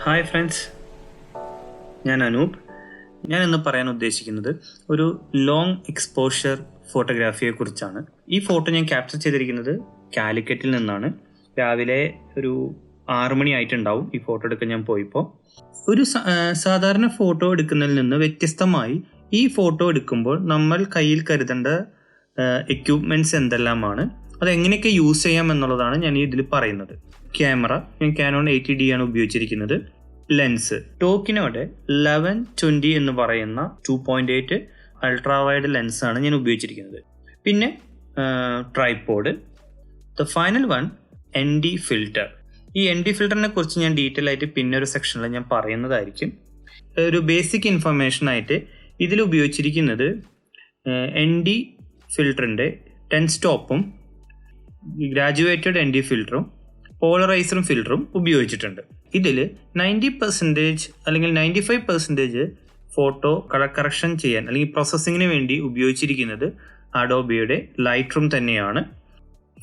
Hi friends, ഞാൻ അനൂപ്. ഞാൻ ഇന്ന് പറയാൻ ഉദ്ദേശിക്കുന്നത് ഒരു ലോങ് എക്സ്പോഷർ ഫോട്ടോഗ്രാഫിയെ കുറിച്ചാണ്. ഈ ഫോട്ടോ ഞാൻ ക്യാപ്ചർ ചെയ്തിരിക്കുന്നത് കാലിക്കറ്റിൽ നിന്നാണ്. രാവിലെ ഒരു 6 മണി ആയിട്ടുണ്ടാവും ഈ ഫോട്ടോ എടുക്കാൻ ഞാൻ പോയപ്പോൾ. ഒരു സാധാരണ ഫോട്ടോ എടുക്കുന്നതിൽ നിന്ന് വ്യത്യസ്തമായി ഈ ഫോട്ടോ എടുക്കുമ്പോൾ നമ്മൾ കയ്യിൽ കരുതേണ്ട എക്യുപ്മെൻറ്റ്സ് എന്തെല്ലാമാണ്, അതെങ്ങനെയൊക്കെ യൂസ് ചെയ്യാം എന്നുള്ളതാണ് ഞാൻ ഇതിൽ പറയുന്നത്. ക്യാമറ ഞാൻ കാനോൺ 80D ആണ് ഉപയോഗിച്ചിരിക്കുന്നത്. ലെൻസ് ടോക്കിനോടെ 11-20 എന്ന് പറയുന്ന 2.8 അൾട്രാ വൈഡ് ലെൻസാണ് ഞാൻ ഉപയോഗിച്ചിരിക്കുന്നത്. പിന്നെ tripod. The final one ND filter. ഈ ND ഫിൽറ്ററിനെ കുറിച്ച് ഞാൻ ഡീറ്റെയിൽ ആയിട്ട് പിന്നെ ഒരു സെക്ഷനിൽ ഞാൻ പറയുന്നതായിരിക്കും. ഒരു ബേസിക് ഇൻഫർമേഷൻ ആയിട്ട് ഇതിൽ ഉപയോഗിച്ചിരിക്കുന്നത് ND ഫിൽറ്ററിൻ്റെ 10 സ്റ്റോപ്പും ഗ്രാജുവേറ്റഡ് ND ഫിൽറ്ററും പോളറൈസറും ഫിൽറ്ററും ഉപയോഗിച്ചിട്ടുണ്ട്. ഇതിൽ 90% അല്ലെങ്കിൽ 95% ഫോട്ടോ കളർ കറക്ഷൻ ചെയ്യാൻ അല്ലെങ്കിൽ പ്രോസസ്സിങ്ങിന് വേണ്ടി ഉപയോഗിച്ചിരിക്കുന്നത് അഡോബിയുടെ ലൈറ്റ് റൂം തന്നെയാണ്.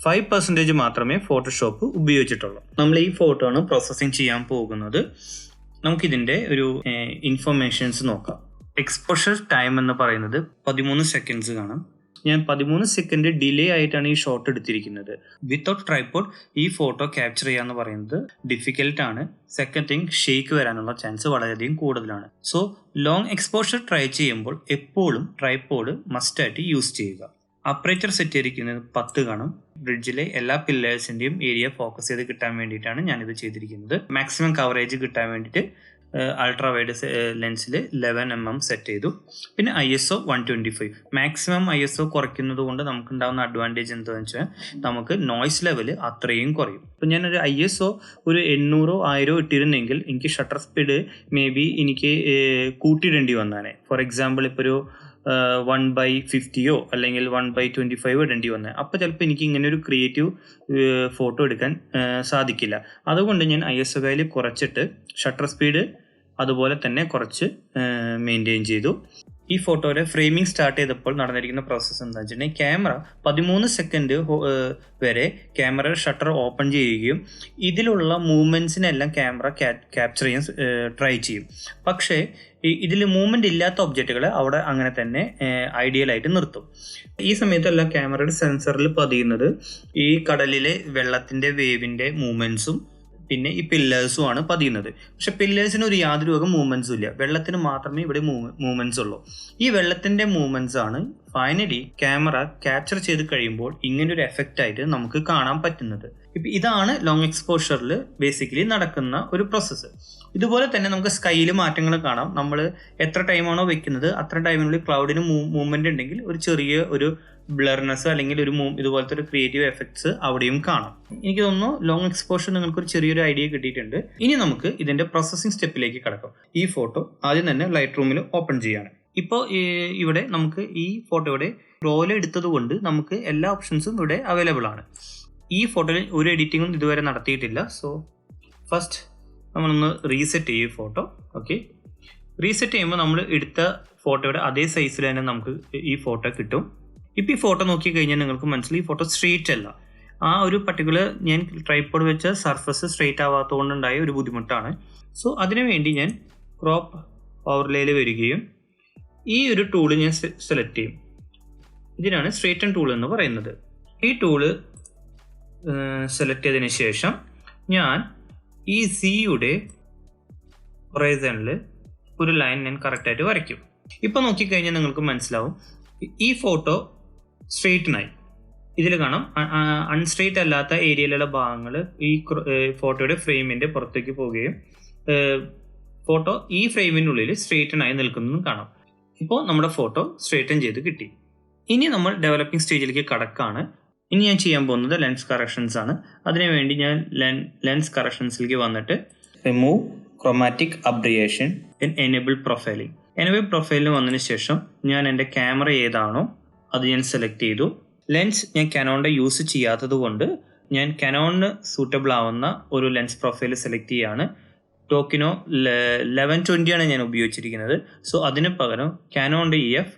5% മാത്രമേ ഫോട്ടോഷോപ്പ് ഉപയോഗിച്ചിട്ടുള്ളൂ. നമ്മൾ ഈ ഫോട്ടോ ആണ് പ്രോസസ്സിങ് ചെയ്യാൻ പോകുന്നത്. നമുക്കിതിൻ്റെ ഒരു ഇൻഫർമേഷൻസ് നോക്കാം. എക്സ്പോഷർ ടൈം എന്ന് പറയുന്നത് 13 സെക്കൻഡ്സ് കാണാം. ഞാൻ 13 സെക്കൻഡ് ഡിലേ ആയിട്ടാണ് ഈ ഷോട്ട് എടുത്തിരിക്കുന്നത്. വിത്തൗട്ട് ട്രൈപോഡ് ഈ ഫോട്ടോ ക്യാപ്ചർ ചെയ്യാന്ന് പറയുന്നത് ഡിഫിക്കൽട്ടാണ്. സെക്കൻഡ് തിങ്, ഷേക്ക് വരാനുള്ള ചാൻസ് വളരെയധികം കൂടുതലാണ്. സോ ലോങ് എക്സ്പോഷർ ട്രൈ ചെയ്യുമ്പോൾ എപ്പോഴും ട്രൈപോഡ് മസ്റ്റായിട്ട് യൂസ് ചെയ്യുക. അപ്പറേച്ചർ സെറ്റ് ചെയ്തിരിക്കുന്നത് 10 കാണും. ബ്രിഡ്ജിലെ എല്ലാ പില്ലേഴ്സിൻ്റെയും ഏരിയ ഫോക്കസ് ചെയ്ത് കിട്ടാൻ വേണ്ടിയിട്ടാണ് ഞാനിത് ചെയ്തിരിക്കുന്നത്. മാക്സിമം കവറേജ് കിട്ടാൻ വേണ്ടിയിട്ട് അൾട്രാ വൈഡ് ലെൻസിൽ 11mm സെറ്റ് ചെയ്തു. പിന്നെ ISO 125. മാക്സിമം ISO കുറയ്ക്കുന്നത് കൊണ്ട് നമുക്കുണ്ടാകുന്ന അഡ്വാൻറ്റേജ് എന്താണെന്ന് വെച്ചാൽ നമുക്ക് നോയ്സ് ലെവൽ അത്രയും കുറയും. ഇപ്പം ഞാനൊരു ISO ഒരു 800-1000 ഇട്ടിരുന്നെങ്കിൽ എനിക്ക് ഷട്ടർ സ്പീഡ് മേ ബി എനിക്ക് കൂട്ടിയിടേണ്ടി വന്നാണ്. ഫോർ എക്സാമ്പിൾ ഇപ്പോൾ ഒരു 1/50 അല്ലെങ്കിൽ 1/25 ഇടേണ്ടി വന്നത്. അപ്പോൾ ചിലപ്പോൾ എനിക്ക് ഇങ്ങനെ ഒരു ക്രിയേറ്റീവ് ഫോട്ടോ എടുക്കാൻ സാധിക്കില്ല. അതുകൊണ്ട് ഞാൻ ISO വാല്യൂ കുറച്ചിട്ട് ഷട്ടർ സ്പീഡ് അതുപോലെ തന്നെ കുറച്ച് മെയിൻറ്റെയിൻ ചെയ്തു. ഈ ഫോട്ടോയുടെ ഫ്രെയിമിംഗ് സ്റ്റാർട്ട് ചെയ്തപ്പോൾ നടന്നിരിക്കുന്ന പ്രോസസ്സ് എന്താണെന്ന് വെച്ചിട്ടുണ്ടെങ്കിൽ ക്യാമറ 13 സെക്കൻഡ് വരെ ക്യാമറ ഷട്ടർ ഓപ്പൺ ചെയ്യുകയും ഇതിലുള്ള മൂവ്മെൻറ്റ്സിനെല്ലാം ക്യാമറ ക്യാപ്ചർ ചെയ്യാൻ ട്രൈ ചെയ്യും. പക്ഷേ ഇതിൽ മൂവ്മെൻറ്റ് ഇല്ലാത്ത ഒബ്ജക്റ്റുകളെ അവിടെ അങ്ങനെ തന്നെ ഐഡിയലായിട്ട് നിർത്തും. ഈ സമയത്തെല്ലാം ക്യാമറയുടെ സെൻസറിൽ പതിയുന്നത് ഈ കടലിലെ വെള്ളത്തിൻ്റെ വേവിൻ്റെ മൂവ്മെൻറ്റ്സും പിന്നെ ഈ പില്ലേഴ്സും ആണ് പതിയുന്നത്. പക്ഷെ പില്ലേഴ്സിന് ഒരു യാതൊരു വക മൂവ്മെൻറ്റ്സും ഇല്ല. വെള്ളത്തിന് മാത്രമേ ഇവിടെ മൂവ്മെൻറ്റ്സ് ഉള്ളൂ. ഈ വെള്ളത്തിൻ്റെ മൂവ്മെൻറ്റ്സ് ആണ് ഫൈനലി ക്യാമറ ക്യാപ്ചർ ചെയ്ത് കഴിയുമ്പോൾ ഇങ്ങനൊരു എഫക്റ്റ് ആയിട്ട് നമുക്ക് കാണാൻ പറ്റുന്നത്. ഇപ്പം ഇതാണ് ലോങ് എക്സ്പോഷറിൽ ബേസിക്കലി നടക്കുന്ന ഒരു പ്രോസസ്സ്. ഇതുപോലെ തന്നെ നമുക്ക് സ്കൈയിൽ മാറ്റങ്ങൾ കാണാം. നമ്മൾ എത്ര ടൈമാണോ വെക്കുന്നത് അത്ര ടൈമിനുള്ളിൽ ക്ലൗഡിന് മൂവ്മെൻറ്റ് ഉണ്ടെങ്കിൽ ഒരു ചെറിയ ഒരു ബ്ലർനെസ് അല്ലെങ്കിൽ ഒരു ഇതുപോലത്തെ ഒരു ക്രിയേറ്റീവ് എഫക്ട്സ് അവിടെയും കാണാം. എനിക്ക് തോന്നുന്നു ലോങ് എക്സ്പോഷർ നിങ്ങൾക്കൊരു ചെറിയൊരു ഐഡിയ കിട്ടിയിട്ടുണ്ട്. ഇനി നമുക്ക് ഇതിൻ്റെ പ്രോസസ്സിംഗ് സ്റ്റെപ്പിലേക്ക് കടക്കാം. ഈ ഫോട്ടോ ആദ്യം തന്നെ ലൈറ്റ് റൂമിൽ ഓപ്പൺ ചെയ്യാണ്. ഇപ്പോൾ ഇവിടെ നമുക്ക് ഈ ഫോട്ടോയുടെ റോൾ എടുത്തത് കൊണ്ട് നമുക്ക് എല്ലാ ഓപ്ഷൻസും ഇവിടെ അവൈലബിൾ ആണ്. ഈ ഫോട്ടോയിൽ ഒരു എഡിറ്റിങ്ങും ഇതുവരെ നടത്തിയിട്ടില്ല. സോ ഫസ്റ്റ് നമ്മളൊന്ന് റീസെറ്റ് ചെയ്യും ഫോട്ടോ. ഓക്കെ, റീസെറ്റ് ചെയ്യുമ്പോൾ നമ്മൾ എടുത്ത ഫോട്ടോയുടെ അതേ സൈസിൽ തന്നെ നമുക്ക് ഈ ഫോട്ടോ കിട്ടും. ഇപ്പം ഈ ഫോട്ടോ നോക്കി കഴിഞ്ഞാൽ നിങ്ങൾക്ക് മനസ്സിലായി ഈ ഫോട്ടോ സ്ട്രെയിറ്റ് അല്ല. ആ ഒരു പർട്ടിക്കുലർ ഞാൻ ട്രൈപോഡ് വെച്ച സർഫസ് സ്ട്രെയിറ്റ് ആവാത്തതുകൊണ്ടുണ്ടായ ഒരു ബുദ്ധിമുട്ടാണ്. സോ അതിനുവേണ്ടി ഞാൻ ക്രോപ്പ് ഓവർലേയിൽ വരികയും ഈ ഒരു ടൂള് ഞാൻ സെലക്ട് ചെയ്യും. ഇതിനാണ് സ്ട്രെയിറ്റൻ ടൂൾ എന്ന് പറയുന്നത്. ഈ ടൂള് സെലക്ട് ചെയ്തതിന് ശേഷം ഞാൻ ഈ സിയുടെ ഹൊറൈസണിൽ ഒരു ലൈൻ ഞാൻ കറക്റ്റായിട്ട് വരയ്ക്കും. ഇപ്പം നോക്കിക്കഴിഞ്ഞാൽ നിങ്ങൾക്ക് മനസ്സിലാവും ഈ ഫോട്ടോ സ്ട്രെയിറ്റനായി. ഇതിൽ കാണാം അൺസ്ട്രെയിറ്റ് അല്ലാത്ത ഏരിയയിലുള്ള ഭാഗങ്ങൾ ഈ ഫോട്ടോയുടെ ഫ്രെയിമിൻ്റെ പുറത്തേക്ക് പോവുകയും ഫോട്ടോ ഈ ഫ്രെയിമിനുള്ളിൽ സ്ട്രെയിറ്റനായി നിൽക്കുന്നതും കാണാം. ഇപ്പോൾ നമ്മുടെ ഫോട്ടോ സ്ട്രെയിറ്റൻ ചെയ്ത് കിട്ടി. ഇനി നമ്മൾ ഡെവലപ്പിംഗ് സ്റ്റേജിലേക്ക് കടക്കാണ്. ഇനി ഞാൻ ചെയ്യാൻ പോകുന്നത് ലെൻസ് കറക്ഷൻസ് ആണ്. അതിനുവേണ്ടി ഞാൻ ലെൻസ് കറക്ഷൻസിലേക്ക് വന്നിട്ട് remove chromatic aberration enable profiling. Enable പ്രൊഫൈലിന് വന്നതിന് ശേഷം ഞാൻ എൻ്റെ ക്യാമറ ഏതാണോ അത് ഞാൻ സെലക്ട് ചെയ്തു. ലെൻസ് ഞാൻ കാനോണിൻ്റെ യൂസ് ചെയ്യാത്തത് കൊണ്ട് ഞാൻ കാനോണിന് സൂട്ടബിൾ ആവുന്ന ഒരു ലെൻസ് പ്രൊഫൈൽ സെലക്ട് ചെയ്യുകയാണ്. ടോക്കിനോ 11-20 ആണ് ഞാൻ ഉപയോഗിച്ചിരിക്കുന്നത്. സോ അതിന് പകരം കാനോണിൻ്റെ EF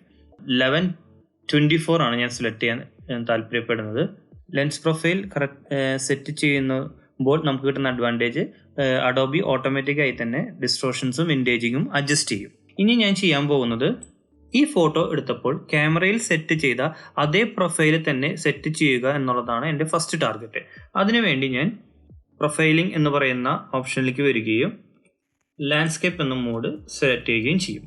11-24 ആണ് ഞാൻ സെലക്ട് ചെയ്യാൻ താല്പര്യപ്പെടുന്നത്. ലെൻസ് പ്രൊഫൈൽ സെറ്റ് ചെയ്യുന്ന നമുക്ക് കിട്ടുന്ന അഡ്വാൻറ്റേജ് അഡോബി ഓട്ടോമാറ്റിക്കായി തന്നെ ഡിസ്ട്രോഷൻസും വിൻറ്റേജിങ്ങും അഡ്ജസ്റ്റ് ചെയ്യും. ഇനി ഞാൻ ചെയ്യാൻ പോകുന്നത് ഈ ഫോട്ടോ എടുത്തപ്പോൾ ക്യാമറയിൽ സെറ്റ് ചെയ്ത അതേ പ്രൊഫൈലിൽ തന്നെ സെറ്റ് ചെയ്യുക എന്നുള്ളതാണ് എൻ്റെ ഫസ്റ്റ് ടാർഗറ്റ്. അതിനുവേണ്ടി ഞാൻ പ്രൊഫൈലിംഗ് എന്ന് പറയുന്ന ഓപ്ഷനിലേക്ക് വരികയും ലാൻഡ്സ്കേപ്പ് എന്ന മോഡ് സെലക്ട് ചെയ്യുകയും ചെയ്യും.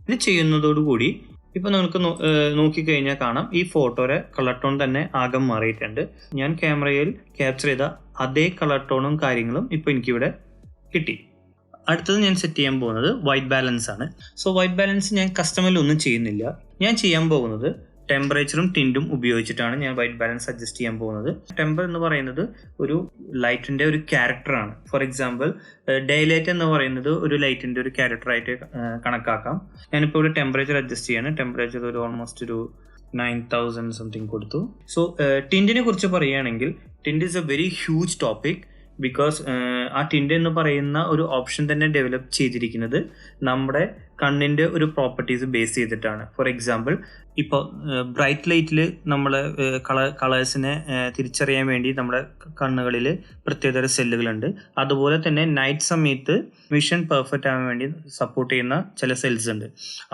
ഇത് ചെയ്യുന്നതോടുകൂടി ഇപ്പോൾ നിങ്ങൾക്ക് നോക്കിക്കഴിഞ്ഞാൽ കാണാം ഈ ഫോട്ടോയുടെ കളർ ടോൺ തന്നെ ആകെ മാറിയിട്ടുണ്ട്. ഞാൻ ക്യാമറയിൽ ക്യാപ്ചർ ചെയ്ത അതേ കളർ ടോണും കാര്യങ്ങളും ഇപ്പോൾ എനിക്കിവിടെ കിട്ടി. അടുത്തത് ഞാൻ സെറ്റ് ചെയ്യാൻ പോകുന്നത് വൈറ്റ് ബാലൻസ് ആണ്. സോ വൈറ്റ് ബാലൻസ് ഞാൻ കസ്റ്റമറിൽ ഒന്നും ചെയ്യുന്നില്ല. ഞാൻ ചെയ്യാൻ പോകുന്നത് ടെമ്പറേച്ചറും ടിൻറ്റും ഉപയോഗിച്ചിട്ടാണ് ഞാൻ വൈറ്റ് ബാലൻസ് അഡ്ജസ്റ്റ് ചെയ്യാൻ പോകുന്നത്. ടെമ്പർ എന്ന് പറയുന്നത് ഒരു ലൈറ്റിൻ്റെ ഒരു ക്യാരക്ടറാണ്. ഫോർ എക്സാമ്പിൾ ഡേ ലൈറ്റ് എന്ന് പറയുന്നത് ഒരു ലൈറ്റിൻ്റെ ഒരു ക്യാരക്ടറായിട്ട് കണക്കാക്കാം. ഞാനിപ്പോൾ ഇവിടെ ടെമ്പറേച്ചർ അഡ്ജസ്റ്റ് ചെയ്യാണ്. ടെമ്പറേച്ചർ ഒരു ഓൾമോസ്റ്റ് ഒരു 9000 സംതിങ് കൊടുത്തു. സോ ടിൻറ്റിനെ കുറിച്ച് പറയുകയാണെങ്കിൽ tint is A very huge topic. Because ആ ടിൻറ്റ് എന്ന് പറയുന്ന ഒരു ഓപ്ഷൻ തന്നെ ഡെവലപ്പ് ചെയ്തിരിക്കുന്നത് നമ്മുടെ കണ്ണിൻ്റെ ഒരു പ്രോപ്പർട്ടീസ് ബേസ് ചെയ്തിട്ടാണ്. ഫോർ എക്സാമ്പിൾ ഇപ്പോൾ ബ്രൈറ്റ് ലൈറ്റിൽ നമ്മൾ കളേഴ്സിനെ തിരിച്ചറിയാൻ വേണ്ടി നമ്മുടെ കണ്ണുകളിൽ പ്രത്യേകതര സെല്ലുകളുണ്ട്. അതുപോലെ തന്നെ നൈറ്റ് സമയത്ത് വിഷൻ പെർഫെക്റ്റ് ആവാൻ വേണ്ടി സപ്പോർട്ട് ചെയ്യുന്ന ചില സെൽസ് ഉണ്ട്.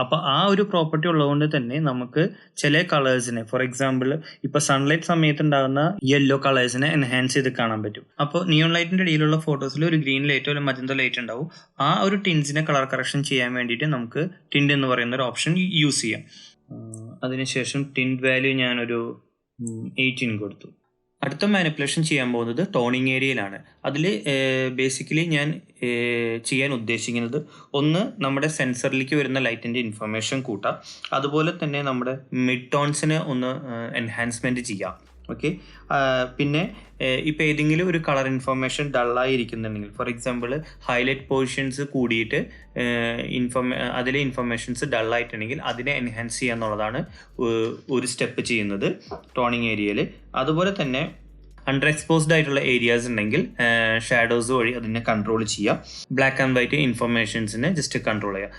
അപ്പോൾ ആ ഒരു പ്രോപ്പർട്ടി ഉള്ളതുകൊണ്ട് തന്നെ നമുക്ക് ചില കളേഴ്സിനെ, ഫോർ എക്സാമ്പിൾ ഇപ്പോൾ സൺലൈറ്റ് സമയത്ത് ഉണ്ടാകുന്ന യെല്ലോ കളേഴ്സിനെ എൻഹാൻസ് ചെയ്ത് കാണാൻ പറ്റും. അപ്പോൾ നിയോൺ ലൈറ്റിൻ്റെ ഇടയിലുള്ള ഫോട്ടോസിൽ ഒരു ഗ്രീൻ ലൈറ്റോ അല്ലെങ്കിൽ മജന്ത ലൈറ്റ് ഉണ്ടാവും. ആ ഒരു ടിൻസിനെ കളർ കറക്ഷൻ ചെയ്യാൻ വേണ്ടിയിട്ട് നമുക്ക് ടിൻറ്റ് എന്ന് പറയുന്ന ഒരു ഓപ്ഷൻ യൂസ് ചെയ്യാം. അതിനുശേഷം ടിൻറ്റ് വാല്യൂ ഞാനൊരു 18 കൊടുത്തു. അടുത്ത മാനിപ്പുലേഷൻ ചെയ്യാൻ പോകുന്നത് ടോണിങ് ഏരിയയിലാണ്. അതിൽ ബേസിക്കലി ഞാൻ ചെയ്യാൻ ഉദ്ദേശിക്കുന്നത് ഒന്ന് നമ്മുടെ സെൻസറിലേക്ക് വരുന്ന ലൈറ്റിൻ്റെ ഇൻഫർമേഷൻ കൂട്ടാം. അതുപോലെ തന്നെ നമ്മുടെ മിഡ് ടോൺസിനെ ഒന്ന് എൻഹാൻസ്മെൻറ്റ് ചെയ്യാം. ഓക്കെ. പിന്നെ ഇപ്പോൾ ഏതെങ്കിലും ഒരു കളർ ഇൻഫർമേഷൻ ഡള്ളായിരിക്കുന്നുണ്ടെങ്കിൽ, ഫോർ എക്സാമ്പിൾ ഹൈലൈറ്റ് പോർഷൻസ് കൂടിയിട്ട് അതിലെ ഇൻഫർമേഷൻസ് ഡള്ളായിട്ടുണ്ടെങ്കിൽ അതിനെ എൻഹാൻസ് ചെയ്യുക എന്നുള്ളതാണ് ഒരു സ്റ്റെപ്പ് ചെയ്യുന്നത് ടോണിങ് ഏരിയയിൽ. അതുപോലെ തന്നെ അണ്ടർ എക്സ്പോസ്ഡ് ആയിട്ടുള്ള ഏരിയാസ് ഉണ്ടെങ്കിൽ ഷാഡോസ് വഴി അതിനെ കൺട്രോൾ ചെയ്യാം. ബ്ലാക്ക് ആൻഡ് വൈറ്റ് ഇൻഫർമേഷൻസിനെ ജസ്റ്റ് കൺട്രോൾ ചെയ്യാം.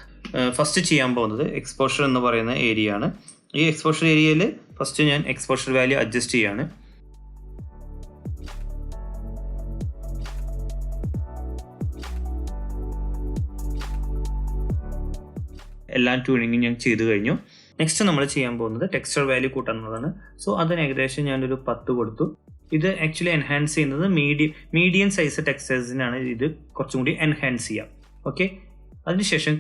ഫസ്റ്റ് ചെയ്യാൻ പോകുന്നത് എക്സ്പോഷർ എന്ന് പറയുന്ന ഏരിയ ആണ്. ഈ എക്സ്പോഷർ ഏരിയയിൽ ഫസ്റ്റ് ഞാൻ എക്സ്പോഷർ വാല്യൂ അഡ്ജസ്റ്റ് ചെയ്യാണ്. എല്ലാ ട്യൂണിങ്ങും ഞാൻ ചെയ്തു കഴിഞ്ഞു. നെക്സ്റ്റ് നമ്മൾ ചെയ്യാൻ പോകുന്നത് ടെക്സ്ചർ വാല്യൂ കൂട്ടുന്നതാണ്. സോ അതിന് ഏകദേശം ഞാനൊരു 10 കൊടുത്തു. ഇത് ആക്ച്വലി എൻഹാൻസ് ചെയ്യുന്നത് മീഡിയം സൈസ് ടെക്സ്ചേഴ്സിനാണ് ഇത് കുറച്ചും കൂടി എൻഹാൻസ് ചെയ്യാം. ഓക്കെ. അതിനുശേഷം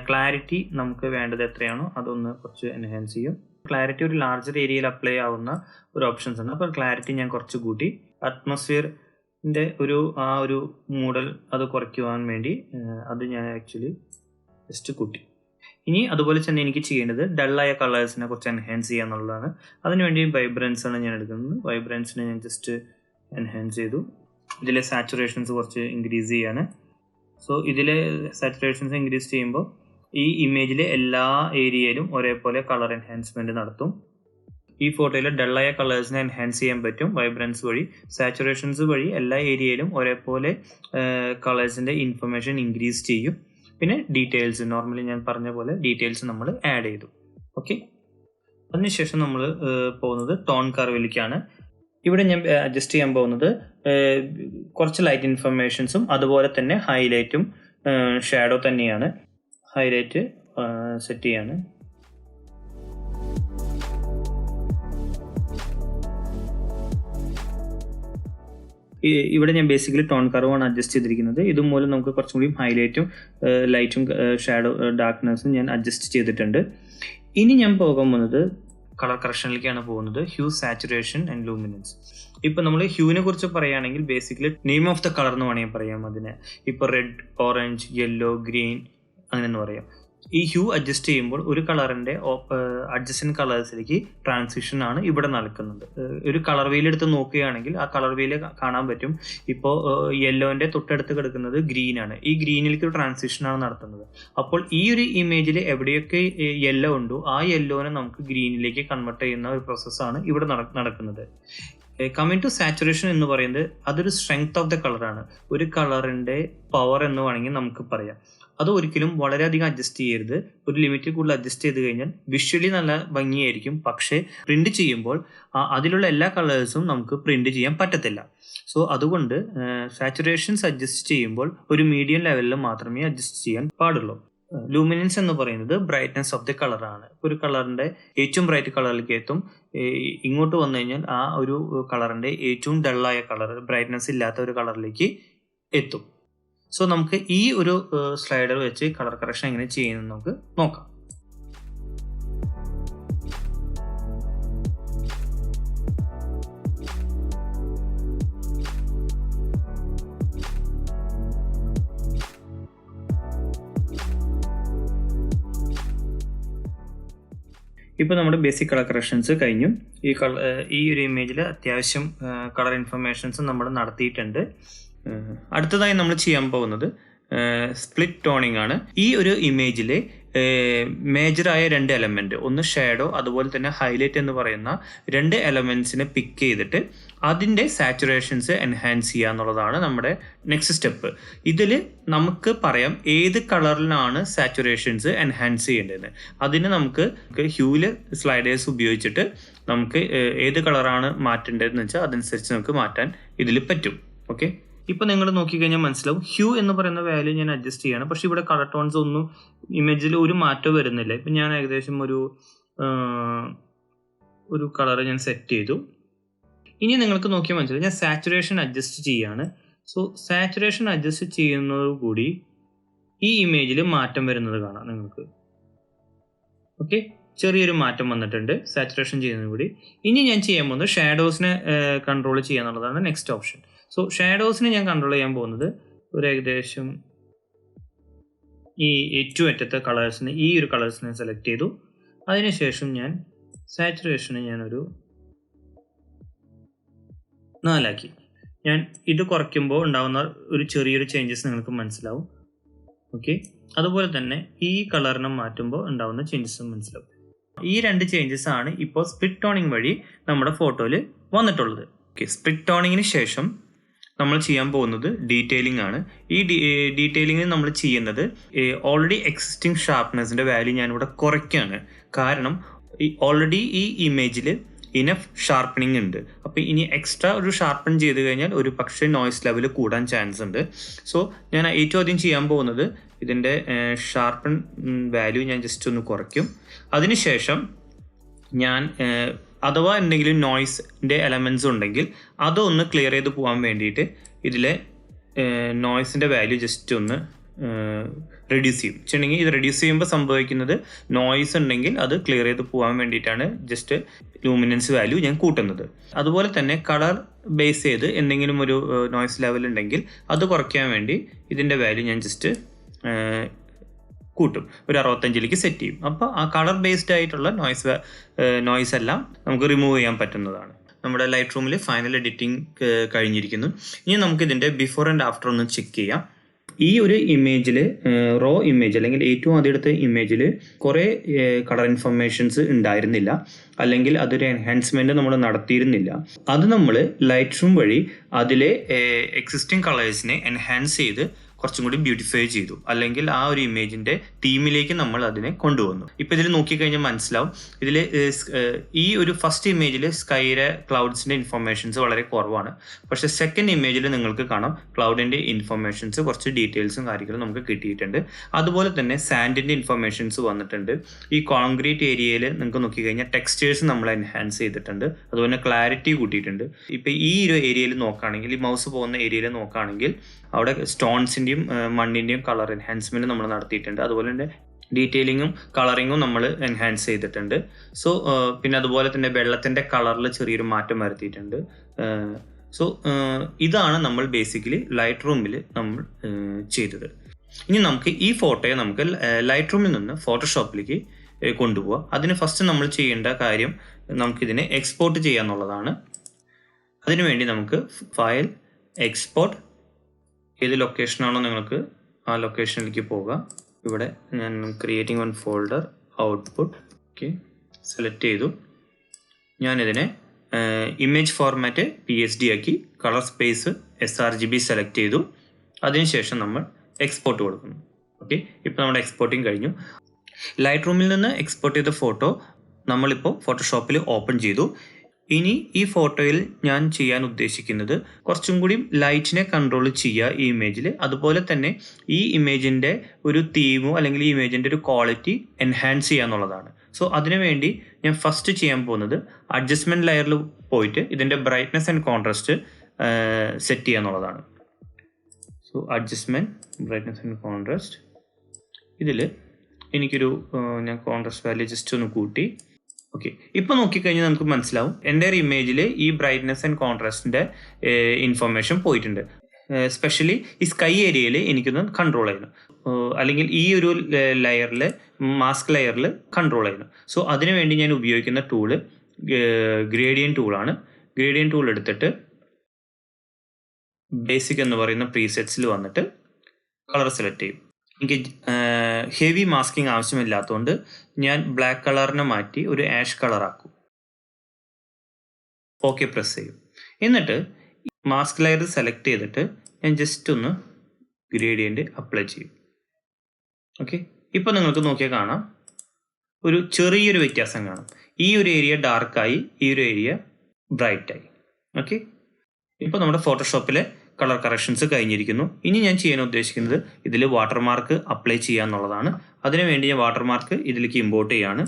ക്ലാരിറ്റി നമുക്ക് വേണ്ടത് എത്രയാണോ അതൊന്ന് കുറച്ച് എൻഹാൻസ് ചെയ്യും. ക്ലാരിറ്റി ഒരു ലാർജർ ഏരിയയിൽ അപ്ലൈ ആവുന്ന ഒരു ഓപ്ഷൻസ് ആണ്. അപ്പോൾ ക്ലാരിറ്റി ഞാൻ കുറച്ച് കൂട്ടി. അറ്റ്മോസ്ഫിയറിൻ്റെ ആ ഒരു മൂഡൽ അത് കുറയ്ക്കുവാൻ വേണ്ടി അത് ഞാൻ ആക്ച്വലി ജസ്റ്റ് കൂട്ടി. ഇനി അതുപോലെ തന്നെ എനിക്ക് ചെയ്യേണ്ടത് ഡള്ളായ കളേഴ്സിനെ കുറച്ച് എൻഹാൻസ് ചെയ്യുക എന്നുള്ളതാണ്. അതിനുവേണ്ടി വൈബ്രൻസ് ആണ് ഞാൻ എടുക്കുന്നത്. വൈബ്രൻസിനെ ഞാൻ ജസ്റ്റ് എൻഹാൻസ് ചെയ്തു. ഇതിലെ സാച്ചുറേഷൻസ് കുറച്ച് ഇൻക്രീസ് ചെയ്യാണ്. സോ ഇതിലെ സാച്ചുറേഷൻസ് ഇൻക്രീസ് ചെയ്യുമ്പോൾ ഈ ഇമേജിലെ എല്ലാ ഏരിയയിലും ഒരേപോലെ കളർ എൻഹാൻസ്മെൻറ്റ് നടത്തും. ഈ ഫോട്ടോയിൽ ഡള്ളായ കളേഴ്സിനെ എൻഹാൻസ് ചെയ്യാൻ പറ്റും വൈബ്രൻസ് വഴി. സാച്ചുറേഷൻസ് വഴി എല്ലാ ഏരിയയിലും ഒരേപോലെ കളേഴ്സിൻ്റെ ഇൻഫർമേഷൻ ഇൻക്രീസ് ചെയ്യും. പിന്നെ ഡീറ്റെയിൽസ് നോർമലി ഞാൻ പറഞ്ഞ പോലെ ഡീറ്റെയിൽസ് നമ്മൾ ആഡ് ചെയ്തു. ഓക്കെ. അതിനുശേഷം നമ്മൾ പോകുന്നത് ടോൺ കർവിലേക്കാണ്. ഇവിടെ ഞാൻ അഡ്ജസ്റ്റ് ചെയ്യാൻ പോകുന്നത് കുറച്ച് ലൈറ്റ് ഇൻഫർമേഷൻസും അതുപോലെ തന്നെ ഹൈലൈറ്റും ഷാഡോ തന്നെയാണ്. ഹൈലൈറ്റ് സെറ്റ് ചെയ്യാണ്. ഇവിടെ ഞാൻ ബേസിക്കലി ടോൺ കർവാണ് അഡ്ജസ്റ്റ് ചെയ്തിരിക്കുന്നത്. ഇതുമൂലം നമുക്ക് കുറച്ചും കൂടി ഹൈലൈറ്റും ലൈറ്റും ഷാഡോ ഡാർക്ക്നെസ്സും ഞാൻ അഡ്ജസ്റ്റ് ചെയ്തിട്ടുണ്ട്. ഇനി ഞാൻ പോകാൻ പോകുന്നത് കളർ കറക്ഷനിലേക്കാണ് പോകുന്നത്. Hue, saturation and luminance. ഇപ്പോൾ നമ്മൾ ഹ്യൂവിനെ കുറിച്ച് പറയുകയാണെങ്കിൽ basically name of the colour എന്ന് വേണമെങ്കിൽ പറയാം അതിനെ. ഇപ്പോൾ റെഡ്, ഓറഞ്ച്, യെല്ലോ, ഗ്രീൻ അങ്ങനെയെന്ന് പറയാം. ഈ ഹ്യൂ അഡ്ജസ്റ്റ് ചെയ്യുമ്പോൾ ഒരു കളറിൻ്റെ അഡ്ജസ്റ്റൻ കളേഴ്സിലേക്ക് ട്രാൻസിഷൻ ആണ് ഇവിടെ നടക്കുന്നത്. ഒരു കളർ വീൽ എടുത്ത് നോക്കുകയാണെങ്കിൽ ആ കളർ വീല് കാണാൻ പറ്റും. ഇപ്പോൾ യെല്ലോൻ്റെ തൊട്ടടുത്ത് കിടക്കുന്നത് ഗ്രീനാണ്. ഈ ഗ്രീനിലേക്ക് ഒരു ട്രാൻസിഷനാണ് നടത്തുന്നത്. അപ്പോൾ ഈ ഒരു ഇമേജിൽ എവിടെയൊക്കെ യെല്ലോ ഉണ്ടോ ആ യെല്ലോനെ നമുക്ക് ഗ്രീനിലേക്ക് കൺവേർട്ട് ചെയ്യുന്ന ഒരു പ്രോസസ്സാണ് ഇവിടെ നടക്കുന്നത്. കമ്മിങ് ടു സാച്ചുറേഷൻ എന്ന് പറയുന്നത് അതൊരു സ്ട്രെങ്ത് ഓഫ് ദ കളറാണ്. ഒരു കളറിൻ്റെ പവർ എന്ന് വേണമെങ്കിൽ നമുക്ക് പറയാം. അത് ഒരിക്കലും വളരെയധികം അഡ്ജസ്റ്റ് ചെയ്യരുത്. ഒരു ലിമിറ്റിൽ കൂടുതൽ അഡ്ജസ്റ്റ് ചെയ്ത് കഴിഞ്ഞാൽ വിഷ്വലി നല്ല ഭംഗിയായിരിക്കും, പക്ഷേ പ്രിന്റ് ചെയ്യുമ്പോൾ അതിലുള്ള എല്ലാ കളേഴ്സും നമുക്ക് പ്രിന്റ് ചെയ്യാൻ പറ്റത്തില്ല. സോ അതുകൊണ്ട് സാച്ചുറേഷൻസ് അഡ്ജസ്റ്റ് ചെയ്യുമ്പോൾ ഒരു മീഡിയം ലെവലിൽ മാത്രമേ അഡ്ജസ്റ്റ് ചെയ്യാൻ പാടുള്ളൂ. ലൂമിനൻസ് എന്ന് പറയുന്നത് ബ്രൈറ്റ്നസ് ഓഫ് ദി കളറാണ്. ഒരു കളറിന്റെ ഏറ്റവും ബ്രൈറ്റ് കളറിലേക്ക് എത്തും, ഇങ്ങോട്ട് വന്നു കഴിഞ്ഞാൽ ആ ഒരു കളറിന്റെ ഏറ്റവും ഡള്ളായ കളർ, ബ്രൈറ്റ്നസ് ഇല്ലാത്ത ഒരു കളറിലേക്ക് എത്തും. സോ നമുക്ക് ഈ ഒരു സ്ലൈഡർ വെച്ച് കളർ കറക്ഷൻ എങ്ങനെ ചെയ്യുന്നത് നമുക്ക് നോക്കാം. ഇപ്പോൾ നമ്മുടെ ബേസിക് കളർ കറക്ഷൻസ് കഴിഞ്ഞു. ഈ ഒരു ഇമേജിൽ അത്യാവശ്യം കളർ ഇൻഫർമേഷൻസ് നമ്മൾ നടത്തിയിട്ടുണ്ട്. അടുത്തതായി നമ്മൾ ചെയ്യാൻ പോകുന്നത് സ്പ്ലിറ്റ് ടോണിംഗ് ആണ്. ഈ ഒരു ഇമേജിലെ മേജറായ 2 എലമെന്റ്, ഒന്ന് ഷാഡോ അതുപോലെ തന്നെ ഹൈലൈറ്റ് എന്ന് പറയുന്ന 2 എലമെന്റ്സിനെ പിക്ക് ചെയ്തിട്ട് അതിൻ്റെ സാച്ചുറേഷൻസ് എൻഹാൻസ് ചെയ്യുക എന്നുള്ളതാണ് നമ്മുടെ നെക്സ്റ്റ് സ്റ്റെപ്പ്. ഇതിൽ നമുക്ക് പറയാം ഏത് കളറിലാണ് സാച്ചുറേഷൻസ് എൻഹാൻസ് ചെയ്യേണ്ടതെന്ന്. അതിന് നമുക്ക് ഹ്യൂല് സ്ലൈഡേഴ്സ് ഉപയോഗിച്ചിട്ട് നമുക്ക് ഏത് കളറാണ് മാറ്റേണ്ടതെന്ന് വെച്ചാൽ അതനുസരിച്ച് നമുക്ക് മാറ്റാൻ ഇതിൽ പറ്റും. ഓക്കെ, ഇപ്പൊ നിങ്ങൾ നോക്കിക്കഴിഞ്ഞാൽ മനസ്സിലാവും ഹ്യൂ എന്ന് പറയുന്ന വാല്യൂ ഞാൻ അഡ്ജസ്റ്റ് ചെയ്യാണ്, പക്ഷെ ഇവിടെ കളർ ടോൺസ് ഒന്നും ഇമേജിൽ ഒരു മാറ്റം വരുന്നില്ല. ഇപ്പം ഞാൻ ഏകദേശം ഒരു കളർ ഞാൻ സെറ്റ് ചെയ്തു. ഇനി നിങ്ങൾക്ക് നോക്കിയാൽ മനസ്സിലാവും ഞാൻ സാച്ചുറേഷൻ അഡ്ജസ്റ്റ് ചെയ്യാണ്. സോ സാച്ചുറേഷൻ അഡ്ജസ്റ്റ് ചെയ്യുന്നതോടുകൂടി ഈ ഇമേജിൽ മാറ്റം വരുന്നത് കാണാം നിങ്ങൾക്ക്. ഓക്കെ, ചെറിയൊരു മാറ്റം വന്നിട്ടുണ്ട് സാച്ചുറേഷൻ ചെയ്യുന്നതോടുകൂടി. ഇനി ഞാൻ ചെയ്യാൻ പോകുന്നത് ഷാഡോസിനെ കൺട്രോൾ ചെയ്യുക എന്നുള്ളതാണ് നെക്സ്റ്റ് ഓപ്ഷൻ. സോ ഷാഡോസിനെ ഞാൻ കൺട്രോൾ ചെയ്യാൻ പോകുന്നത് ഒരു ഏകദേശം ഈ ഏറ്റവും അറ്റത്തെ കളേഴ്സിന് ഈ ഒരു കളേഴ്സിനെ സെലക്ട് ചെയ്തു. അതിനുശേഷം ഞാൻ സാച്ചുറേഷന് ഞാനൊരു 4 ആക്കി. ഞാൻ ഇത് കുറയ്ക്കുമ്പോൾ ഉണ്ടാകുന്ന ഒരു ചെറിയൊരു ചേഞ്ചസ് നിങ്ങൾക്ക് മനസ്സിലാവും. ഓക്കെ, അതുപോലെ തന്നെ ഈ കളറിനെ മാറ്റുമ്പോൾ ഉണ്ടാകുന്ന ചേഞ്ചസും മനസ്സിലാവും. ഈ 2 ചേഞ്ചസ് ആണ് ഇപ്പോൾ സ്പ്ലിറ്റ് ടോണിംഗ് വഴി നമ്മുടെ ഫോട്ടോയിൽ വന്നിട്ടുള്ളത്. ഓക്കെ, സ്പ്ലിറ്റ് ടോണിങ്ങിന് ശേഷം നമ്മൾ ചെയ്യാൻ പോകുന്നത് ഡീറ്റെയിലിംഗ് ആണ്. ഈ ഡീറ്റെയിലിംഗ് നമ്മൾ ചെയ്യുന്നത് ഓൾറെഡി എക്സിസ്റ്റിംഗ് ഷാർപ്നെസിന്റെ വാല്യൂ ഞാനിവിടെ കുറയ്ക്കുകയാണ്. കാരണം ഓൾറെഡി ഈ ഇമേജിൽ ഇനഫ് ഷാർപ്പണിങ് ഉണ്ട്. അപ്പോൾ ഇനി എക്സ്ട്രാ ഒരു ഷാർപ്പൺ ചെയ്ത് കഴിഞ്ഞാൽ ഒരു പക്ഷേ നോയ്സ് ലെവൽ കൂടാൻ ചാൻസ് ഉണ്ട്. സോ ഞാൻ ഏറ്റവും ആദ്യം ചെയ്യാൻ പോകുന്നത് ഇതിൻ്റെ ഷാർപ്പൺ വാല്യൂ ഞാൻ ജസ്റ്റ് ഒന്ന് കുറയ്ക്കും. അതിനുശേഷം ഞാൻ അഥവാ എന്തെങ്കിലും നോയ്സിൻ്റെ എലമെൻറ്റ്സ് ഉണ്ടെങ്കിൽ അതൊന്ന് ക്ലിയർ ചെയ്ത് പോകാൻ വേണ്ടിയിട്ട് ഇതിലെ നോയ്സിൻ്റെ വാല്യൂ ജസ്റ്റ് ഒന്ന് റെഡ്യൂസ് ചെയ്യും. വെച്ചിട്ടുണ്ടെങ്കിൽ ഇത് റെഡ്യൂസ് ചെയ്യുമ്പോൾ സംഭവിക്കുന്നത് നോയ്സ് ഉണ്ടെങ്കിൽ അത് ക്ലിയർ ചെയ്ത് പോകാൻ വേണ്ടിയിട്ടാണ് ജസ്റ്റ് ലൂമിനൻസ് വാല്യൂ ഞാൻ കൂട്ടുന്നത്. അതുപോലെ തന്നെ കളർ ബേസ് ചെയ്ത് എന്തെങ്കിലും ഒരു നോയ്സ് ലെവൽ ഉണ്ടെങ്കിൽ അത് കുറയ്ക്കാൻ വേണ്ടി ഇതിൻ്റെ വാല്യൂ ഞാൻ ജസ്റ്റ് കൂട്ടും, ഒരു 65ലേക്ക് സെറ്റ് ചെയ്യും. അപ്പോൾ ആ കളർ ബേസ്ഡ് ആയിട്ടുള്ള നോയ്സ് എല്ലാം നമുക്ക് റിമൂവ് ചെയ്യാൻ പറ്റുന്നതാണ്. നമ്മുടെ ലൈറ്റ് റൂമിൽ ഫൈനൽ എഡിറ്റിംഗ് കഴിഞ്ഞിരിക്കുന്നു. ഇനി നമുക്ക് ഇതിൻ്റെ ബിഫോർ ആൻഡ് ആഫ്റ്റർ ഒന്ന് ചെക്ക് ചെയ്യാം. ഈ ഒരു ഇമേജിൽ റോ ഇമേജ് അല്ലെങ്കിൽ ഏറ്റവും ആദ്യത്തെ ഇമേജിൽ കുറേ കളർ ഇൻഫർമേഷൻസ് ഉണ്ടായിരുന്നില്ല, അല്ലെങ്കിൽ അതൊരു എൻഹാൻസ്മെൻറ്റ് നമ്മൾ നടത്തിയിരുന്നില്ല. അത് നമ്മൾ ലൈറ്റ് റൂം വഴി അതിലെ എക്സിസ്റ്റിംഗ് കളേഴ്സിനെ എൻഹാൻസ് ചെയ്ത് കുറച്ചും കൂടി ബ്യൂട്ടിഫൈ ചെയ്തു, അല്ലെങ്കിൽ ആ ഒരു ഇമേജിന്റെ തീമിലേക്ക് നമ്മൾ അതിനെ കൊണ്ടുവന്നു. ഇപ്പൊ ഇതിൽ നോക്കിക്കഴിഞ്ഞാൽ മനസ്സിലാവും, ഇതിൽ ഈ ഒരു ഫസ്റ്റ് ഇമേജിൽ സ്കൈയുടെ ക്ലൗഡ്സിന്റെ ഇൻഫർമേഷൻസ് വളരെ കുറവാണ്. പക്ഷെ സെക്കൻഡ് ഇമേജിൽ നിങ്ങൾക്ക് കാണാം ക്ലൗഡിന്റെ ഇൻഫർമേഷൻസ്, കുറച്ച് ഡീറ്റെയിൽസും കാര്യങ്ങളും നമുക്ക് കിട്ടിയിട്ടുണ്ട്. അതുപോലെ തന്നെ സാൻഡിന്റെ ഇൻഫർമേഷൻസ് വന്നിട്ടുണ്ട്. ഈ കോൺക്രീറ്റ് ഏരിയയിൽ നിങ്ങൾക്ക് നോക്കിക്കഴിഞ്ഞാൽ ടെക്സ്റ്റേഴ്സ് നമ്മൾ എൻഹാൻസ് ചെയ്തിട്ടുണ്ട്, അതുപോലെ ക്ലാരിറ്റി കൂട്ടിയിട്ടുണ്ട്. ഇപ്പൊ ഈ ഒരു ഏരിയയിൽ നോക്കുകയാണെങ്കിൽ, ഈ മൗസ് പോകുന്ന ഏരിയയിൽ നോക്കുകയാണെങ്കിൽ അവിടെ സ്റ്റോൺസിൻ്റെയും മണ്ണിൻ്റെയും കളർ എൻഹാൻസ്മെൻറ്റ് നമ്മൾ നടത്തിയിട്ടുണ്ട്. അതുപോലെ തന്നെ ഡീറ്റെയിലിങ്ങും കളറിങ്ങും നമ്മൾ എൻഹാൻസ് ചെയ്തിട്ടുണ്ട്. സോ പിന്നെ അതുപോലെ തന്നെ വെള്ളത്തിൻ്റെ കളറിൽ ചെറിയൊരു മാറ്റം വരുത്തിയിട്ടുണ്ട്. സോ ഇതാണ് നമ്മൾ ബേസിക്കലി ലൈറ്റ് റൂമിൽ നമ്മൾ ചെയ്തത്. ഇനി നമുക്ക് ഈ ഫോട്ടോയെ നമുക്ക് ലൈറ്റ് റൂമിൽ നിന്ന് ഫോട്ടോഷോപ്പിലേക്ക് കൊണ്ടുപോകാം. അതിന് ഫസ്റ്റ് നമ്മൾ ചെയ്യേണ്ട കാര്യം നമുക്കിതിനെ എക്സ്പോർട്ട് ചെയ്യുക എന്നുള്ളതാണ്. അതിനുവേണ്ടി നമുക്ക് ഫയൽ, എക്സ്പോർട്ട്, ഏത് ലൊക്കേഷനാണോ നിങ്ങൾക്ക് ആ ലൊക്കേഷനിലേക്ക് പോകാം. ഇവിടെ ഞാൻ creating one folder, output, okay select ചെയ്തു. ഞാനിതിനെ ഇമേജ് ഫോർമാറ്റ് PSD ആക്കി കളർ സ്പേസ് sRGB സെലക്ട് ചെയ്തു. അതിനുശേഷം നമ്മൾ എക്സ്പോർട്ട് കൊടുക്കുന്നു. ഓക്കെ, ഇപ്പോൾ നമ്മുടെ എക്സ്പോർട്ടിങ് കഴിഞ്ഞു. ലൈറ്റ് റൂമിൽ നിന്ന് എക്സ്പോർട്ട് ചെയ്ത ഫോട്ടോ നമ്മളിപ്പോൾ ഫോട്ടോഷോപ്പിൽ ഓപ്പൺ ചെയ്തു. ഇനി ഈ ഫോട്ടോയിൽ ഞാൻ ചെയ്യാൻ ഉദ്ദേശിക്കുന്നത് കുറച്ചും കൂടി ലൈറ്റിനെ കൺട്രോൾ ചെയ്യുക ഈ ഇമേജിൽ. അതുപോലെ തന്നെ ഈ ഇമേജിൻ്റെ ഒരു തീമോ അല്ലെങ്കിൽ ഈ ഇമേജിൻ്റെ ഒരു ക്വാളിറ്റി എൻഹാൻസ് ചെയ്യുക എന്നുള്ളതാണ്. സോ അതിനുവേണ്ടി ഞാൻ ഫസ്റ്റ് ചെയ്യാൻ പോകുന്നത് അഡ്ജസ്റ്റ്മെൻറ്റ് ലെയറിൽ പോയിട്ട് ഇതിൻ്റെ ബ്രൈറ്റ്നസ് ആൻഡ് കോൺട്രാസ്റ്റ് സെറ്റ് ചെയ്യുക എന്നുള്ളതാണ്. So adjustment, brightness and contrast, ഇതിൽ എനിക്കൊരു ഞാൻ കോൺട്രാസ്റ്റ് വാല്യൂ ജസ്റ്റ് ഒന്ന് കൂട്ടി. ഓക്കെ, ഇപ്പോൾ നോക്കിക്കഴിഞ്ഞാൽ നമുക്ക് മനസ്സിലാവും എൻ്റെ ഒരു ഇമേജിൽ ഈ ബ്രൈറ്റ്നസ് ആൻഡ് കോൺട്രാസ്റ്റിൻ്റെ ഇൻഫർമേഷൻ പോയിട്ടുണ്ട്. സ്പെഷ്യലി ഈ സ്കൈ ഏരിയയിൽ എനിക്കൊന്ന് കൺട്രോൾ ചെയ്യണം, അല്ലെങ്കിൽ ഈ ഒരു ലെയറിൽ മാസ്ക് ലെയറിൽ കൺട്രോൾ ചെയ്യണം. സോ അതിനുവേണ്ടി ഞാൻ ഉപയോഗിക്കുന്ന ടൂള് ഗ്രേഡിയൻ ടൂളാണ്. ഗ്രേഡിയൻ ടൂൾ എടുത്തിട്ട് ബേസിക് എന്ന് പറയുന്ന പ്രീസെറ്റ്സിൽ വന്നിട്ട് കളർ സെലക്ട് ചെയ്യും. എനിക്ക് ഹെവി മാസ്കിങ് ആവശ്യമില്ലാത്തതുകൊണ്ട് ഞാൻ ബ്ലാക്ക് കളറിനെ മാറ്റി ഒരു ആഷ് കളറാക്കും. ഓക്കെ പ്രസ് ചെയ്യും. എന്നിട്ട് മാസ്ക് ലെയർ സെലക്ട് ചെയ്തിട്ട് ഞാൻ ജസ്റ്റ് ഒന്ന് ഗ്രേഡിയൻറ്റ് അപ്ലൈ ചെയ്യും. ഓക്കെ, ഇപ്പോൾ നിങ്ങൾക്ക് നോക്കിയാൽ കാണാം ഒരു ചെറിയൊരു വ്യത്യാസം കാണാം. ഈ ഒരു ഏരിയ ഡാർക്കായി, ഈ ഒരു ഏരിയ ബ്രൈറ്റായി. ഓക്കെ, ഇപ്പോൾ നമ്മുടെ ഫോട്ടോഷോപ്പിലെ കളർ കറക്ഷൻസ് കഴിഞ്ഞിരിക്കുന്നു. ഇനി ഞാൻ ചെയ്യാൻ ഉദ്ദേശിക്കുന്നത് ഇതിൽ വാട്ടർമാർക്ക് അപ്ലൈ ചെയ്യുക എന്നുള്ളതാണ്. അതിനുവേണ്ടി ഞാൻ വാട്ടർമാർക്ക് ഇതിലേക്ക് ഇമ്പോർട്ട് ചെയ്യാണ്.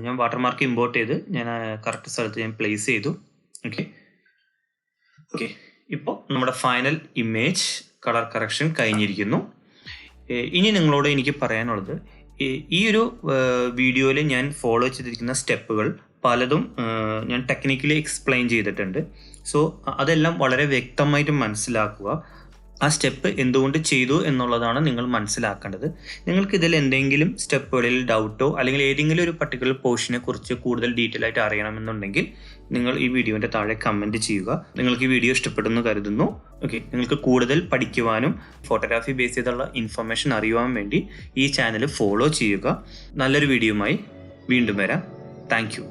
ഞാൻ വാട്ടർമാർക്ക് ഇമ്പോർട്ട് ചെയ്ത് ഞാൻ കറക്റ്റ് സ്ഥലത്ത് ഞാൻ പ്ലേസ് ചെയ്തു. ഓക്കെ, ഇപ്പോൾ നമ്മുടെ ഫൈനൽ ഇമേജ് കളർ കറക്ഷൻ കഴിഞ്ഞിരിക്കുന്നു. ഇനി നിങ്ങളോട് എനിക്ക് പറയാനുള്ളത്, ഈ ഒരു വീഡിയോയിൽ ഞാൻ ഫോളോ ചെയ്തിരിക്കുന്ന സ്റ്റെപ്പുകൾ പലതും ഞാൻ ടെക്നിക്കലി എക്സ്പ്ലെയിൻ ചെയ്തിട്ടുണ്ട്. സോ അതെല്ലാം വളരെ വ്യക്തമായിട്ട് മനസ്സിലാക്കുക. ആ സ്റ്റെപ്പ് എന്തുകൊണ്ട് ചെയ്തു എന്നുള്ളതാണ് നിങ്ങൾ മനസ്സിലാക്കേണ്ടത്. നിങ്ങൾക്ക് ഇതിൽ എന്തെങ്കിലും സ്റ്റെപ്പുകളിൽ ഡൗട്ടോ അല്ലെങ്കിൽ ഏതെങ്കിലും ഒരു പർട്ടിക്കുലർ പോർഷനെ കുറിച്ച് കൂടുതൽ ഡീറ്റെയിൽ ആയിട്ട് അറിയണമെന്നുണ്ടെങ്കിൽ നിങ്ങൾ ഈ വീഡിയോൻ്റെ താഴെ കമൻറ്റ് ചെയ്യുക. നിങ്ങൾക്ക് ഈ വീഡിയോ ഇഷ്ടപ്പെടുന്നു കരുതുന്നു. ഓക്കെ, നിങ്ങൾക്ക് കൂടുതൽ പഠിക്കുവാനും ഫോട്ടോഗ്രാഫി ബേസ് ചെയ്തുള്ള ഇൻഫർമേഷൻ അറിയുവാൻ വേണ്ടി ഈ ചാനൽ ഫോളോ ചെയ്യുക. നല്ലൊരു വീഡിയോയുമായി വീണ്ടും വരാം. Thank you.